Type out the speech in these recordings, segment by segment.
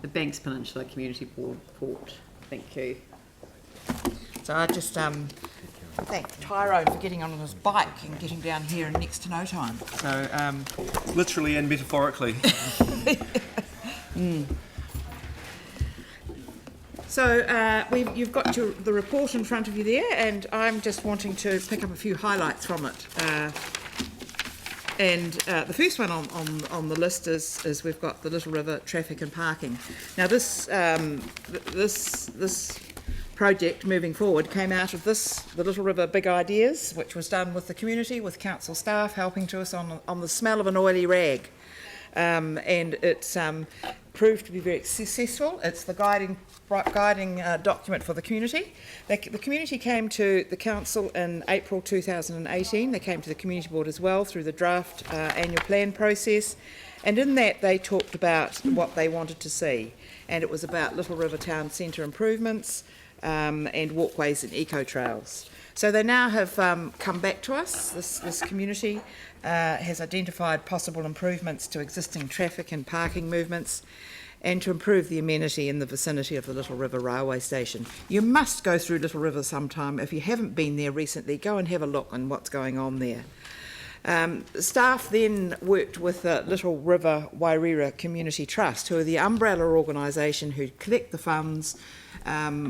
the Banks Peninsula Community Board report. Thank you. So I just thank Tyrone for getting on his bike and getting down here in next to no time. So literally and metaphorically. So you've got the report in front of you there, and I'm just wanting to pick up a few highlights from it. The first one on the list is we've got the Little River traffic and parking. Now this project moving forward came out of the Little River Big Ideas, which was done with the community, with council staff helping to us on the smell of an oily rag. And it's proved to be very successful. It's the guiding document for the community. The community came to the council in April 2018. They came to the community board as well through the draft annual plan process, and in that they talked about what they wanted to see, and it was about Little River Town Centre improvements and walkways and eco trails. So they now have come back to us. This community has identified possible improvements to existing traffic and parking movements, and to improve the amenity in the vicinity of the Little River Railway Station. You must go through Little River sometime. If you haven't been there recently, go and have a look on what's going on there. Staff then worked with the Little River Wairira Community Trust, who are the umbrella organisation who collect the funds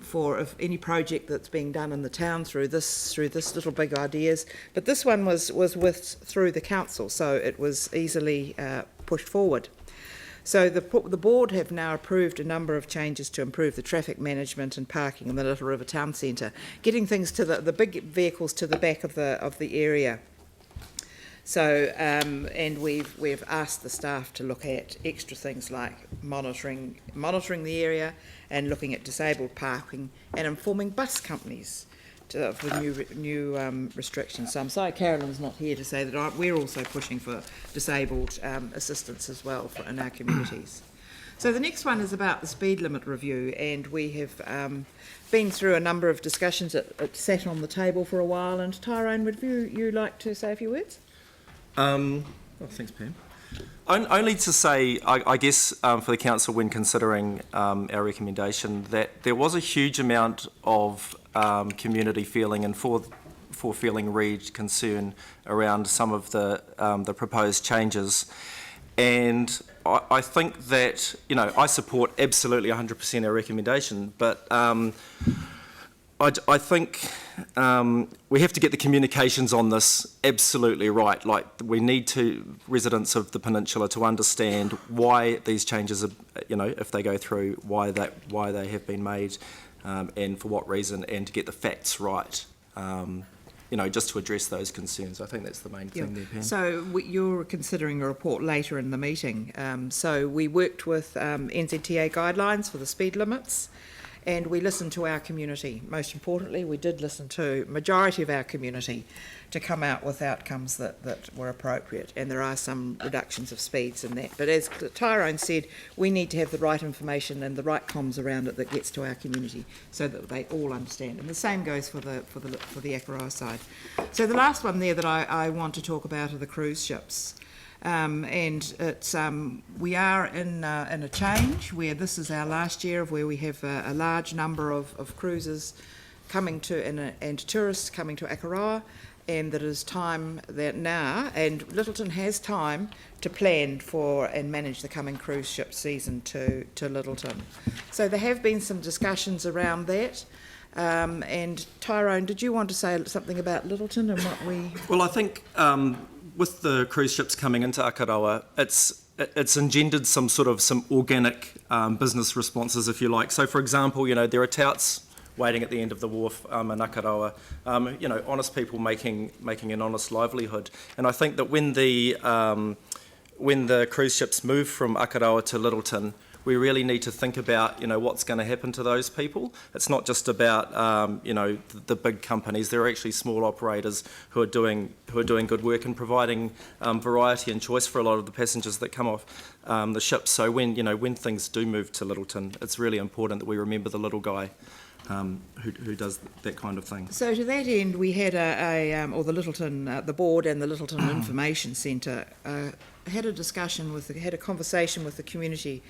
for any project that's being done in the town through this Little Big Ideas. But this one was through the council, so it was easily pushed forward. So the board have now approved a number of changes to improve the traffic management and parking in the Little River Town Centre, getting things to the big vehicles to the back of the area. So and we've asked the staff to look at extra things like monitoring the area and looking at disabled parking and informing bus companies for new restrictions. So I'm sorry Carolyn's not here to say that we're also pushing for disabled assistance as well in our communities. So the next one is about the speed limit review, and we have been through a number of discussions. It sat on the table for a while, and Tyrone, would you like to say a few words? Thanks, Pam. Only to say, I guess, for the council when considering our recommendation, that there was a huge amount of community feeling and for feeling read concern around some of the proposed changes, and I think that I support absolutely 100% our recommendation, but I think we have to get the communications on this absolutely right. Like, we need residents of the peninsula to understand why these changes are, if they go through, why they have been made, and for what reason, and to get the facts right. Just to address those concerns. I think that's the main thing there, Pam. So you're considering a report later in the meeting. So we worked with NZTA guidelines for the speed limits, and we listened to our community. Most importantly, we did listen to majority of our community to come out with outcomes that were appropriate, and there are some reductions of speeds in that. But as Tyrone said, we need to have the right information and the right comms around it that gets to our community so that they all understand. And the same goes for the Akaroa side. So the last one there that I want to talk about are the cruise ships. And it's we are in a change where this is our last year of where we have a large number of cruisers coming to and tourists coming to Akaroa, and that is time that now, and Littleton has time to plan for and manage the coming cruise ship season to Littleton. So there have been some discussions around that. And Tyrone, did you want to say something about Littleton and what we... Well, I think with the cruise ships coming into Akaroa, it's engendered some organic business responses, if you like. So, for example, there are touts waiting at the end of the wharf in Akaroa, honest people making an honest livelihood. And I think that when the cruise ships move from Akaroa to Littleton, we really need to think about, what's going to happen to those people. It's not just about, the big companies. There are actually small operators who are doing good work and providing variety and choice for a lot of the passengers that come off the ships. So when things do move to Littleton, it's really important that we remember the little guy who does that kind of thing. So to that end, we had the Littleton, the board and the Littleton Information Centre had a conversation with the community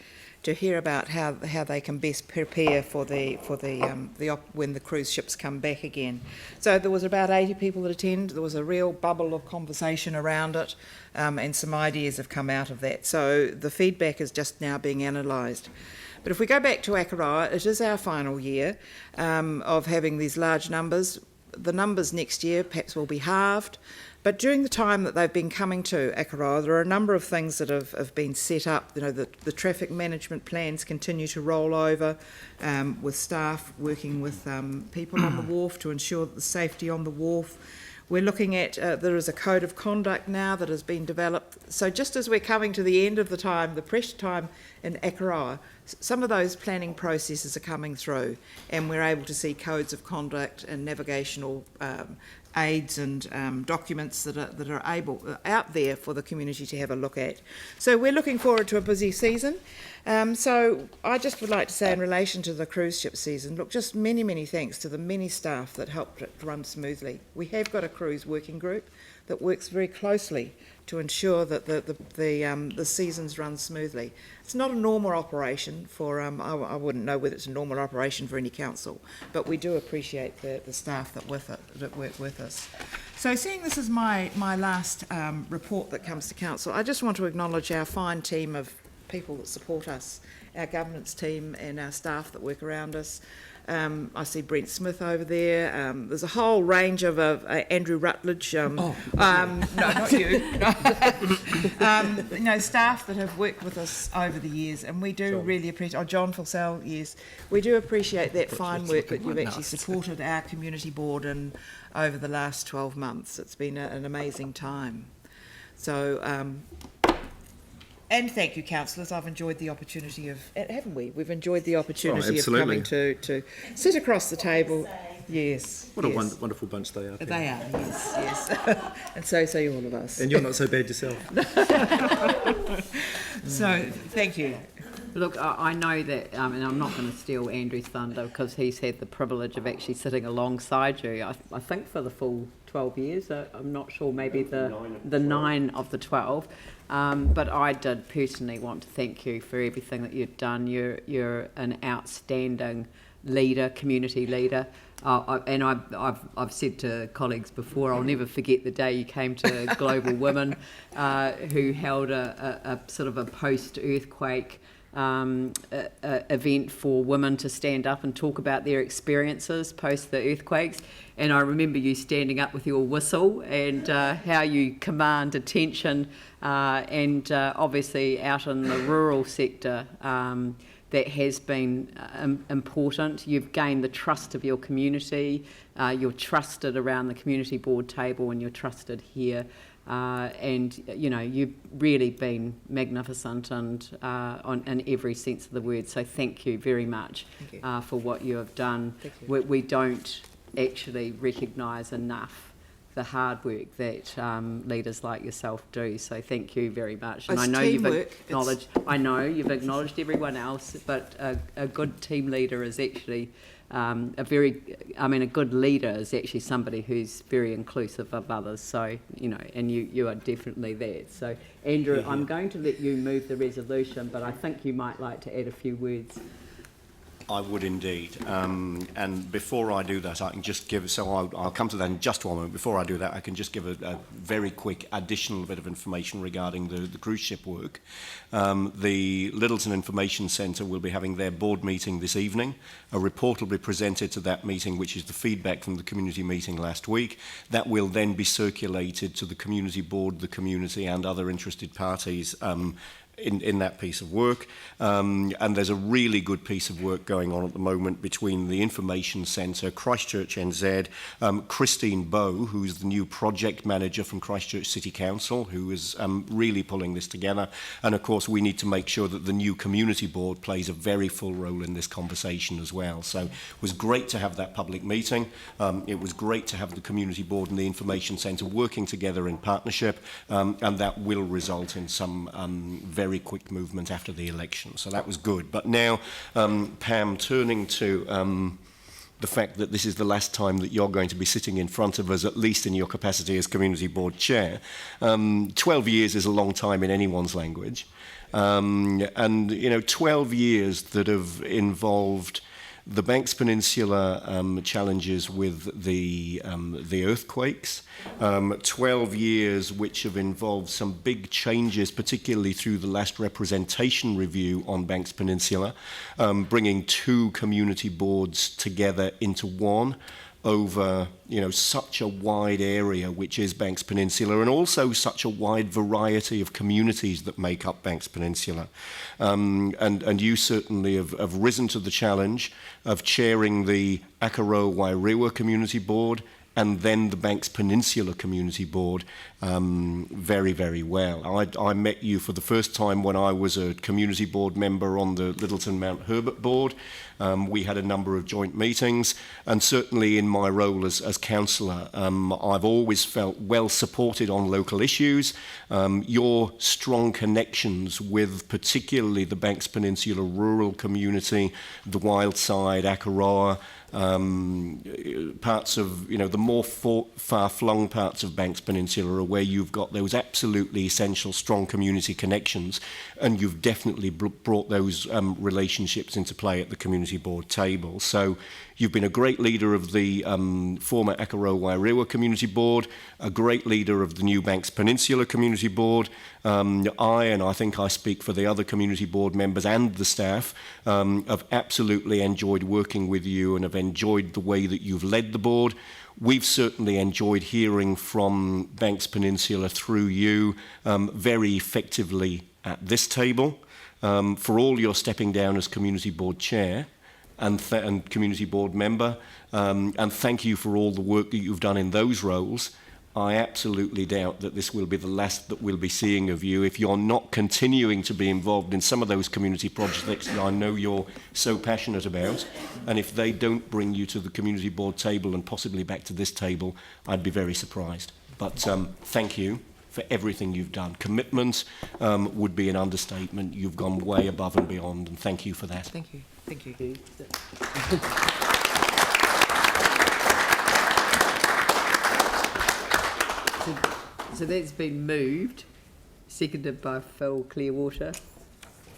to hear about how they can best prepare for when the cruise ships come back again. So there was about 80 people that attended. There was a real bubble of conversation around it, and some ideas have come out of that. So the feedback is just now being analysed. But if we go back to Akaroa, it is our final year of having these large numbers. The numbers next year perhaps will be halved, but during the time that they've been coming to Akaroa, there are a number of things that have been set up. You know, the traffic management plans continue to roll over, with staff working with people on the wharf to ensure the safety on the wharf. We're looking at, there is a code of conduct now that has been developed. So just as we're coming to the end of the pressure time in Akaroa, some of those planning processes are coming through, and we're able to see codes of conduct and navigational aids and documents that are out there for the community to have a look at. So we're looking forward to a busy season. So I just would like to say in relation to the cruise ship season, look, just many, many thanks to the many staff that helped it run smoothly. We have got a cruise working group that works very closely to ensure that the seasons run smoothly. It's not a normal operation for, I wouldn't know whether it's a normal operation for any council, but we do appreciate the staff that work with us. So seeing this is my last report that comes to council, I just want to acknowledge our fine team of people that support us, our governance team and our staff that work around us. I see Brent Smith over there. There's a whole range of Andrew Rutledge. No, not you. Staff that have worked with us over the years, and we do really appreciate. Oh, John Fulsell, yes, we do appreciate that fine work that you've actually supported our community board in over the last 12 months. It's been an amazing time. So. And thank you, councillors. I've enjoyed the opportunity of, haven't we? We've enjoyed the opportunity of coming to sit across the table. Yes. What a wonderful bunch they are. They are, yes. And so say all of us. And you're not so bad yourself. So, thank you. Look, I know that, and I'm not going to steal Andrew's thunder because he's had the privilege of actually sitting alongside you, I think for the full 12 years. I'm not sure, maybe the 9 of the 12. But I did personally want to thank you for everything that you've done. You're an outstanding leader, community leader. And I've said to colleagues before, I'll never forget the day you came to Global Women, who held a sort of a post-earthquake event for women to stand up and talk about their experiences post the earthquakes. And I remember you standing up with your whistle and how you command attention, and obviously out in the rural sector, that has been important. You've gained the trust of your community. You're trusted around the community board table, and you're trusted here. And you've really been magnificent and in every sense of the word. So thank you very much for what you have done. We don't actually recognise enough the hard work that leaders like yourself do. So thank you very much. And I know you've acknowledged everyone else, but a good team leader is actually a good leader is actually somebody who's very inclusive of others. So, and you are definitely that. So, Andrew, I'm going to let you move the resolution, but I think you might like to add a few words. I would indeed. And before I do that, I can just give, I'll come to that in just one moment. Before I do that, I can just give a very quick additional bit of information regarding the cruise ship work. The Littleton Information Centre will be having their board meeting this evening. A report will be presented to that meeting, which is the feedback from the community meeting last week. That will then be circulated to the community board, the community and other interested parties in that piece of work. And there's a really good piece of work going on at the moment between the Information Centre, Christchurch NZ, Christine Bowe, who's the new project manager from Christchurch City Council, who is really pulling this together. And of course, we need to make sure that the new community board plays a very full role in this conversation as well. So it was great to have that public meeting. It was great to have the community board and the Information Centre working together in partnership, and that will result in some very quick movement after the election. So that was good. But now, Pam, turning to the fact that this is the last time that you're going to be sitting in front of us, at least in your capacity as Community Board Chair. 12 years is a long time in anyone's language. And, you know, 12 years that have involved the Banks Peninsula challenges with the earthquakes, 12 years which have involved some big changes, particularly through the last representation review on Banks Peninsula, bringing 2 community boards together into one over, you know, such a wide area which is Banks Peninsula, and also such a wide variety of communities that make up Banks Peninsula. And you certainly have risen to the challenge of chairing the Akaroa Wairewa Community Board and then the Banks Peninsula Community Board very, very well. I met you for the first time when I was a community board member on the Littleton Mount Herbert board. We had a number of joint meetings, and certainly in my role as councillor, I've always felt well supported on local issues. Your strong connections with particularly the Banks Peninsula rural community, the Wildside, Akaroa, parts of, you know, the more far-flung parts of Banks Peninsula are where you've got those absolutely essential strong community connections, and you've definitely brought those relationships into play at the community board table. So you've been a great leader of the former Akaroa Wairewa Community Board, a great leader of the new Banks Peninsula Community Board. And I think I speak for the other community board members and the staff, have absolutely enjoyed working with you and have enjoyed the way that you've led the board. We've certainly enjoyed hearing from Banks Peninsula through you very effectively at this table. For all your stepping down as community board chair and community board member, and thank you for all the work that you've done in those roles. I absolutely doubt that this will be the last that we'll be seeing of you if you're not continuing to be involved in some of those community projects that I know you're so passionate about. And if they don't bring you to the community board table and possibly back to this table, I'd be very surprised. But thank you for everything you've done. Commitment would be an understatement. You've gone way above and beyond, and thank you for that. Thank you. Thank you. So that's been moved, seconded by Phil Clearwater.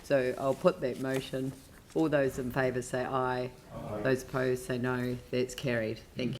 So I'll put that motion. All those in favour say aye. Those opposed say no. That's carried. Thank you.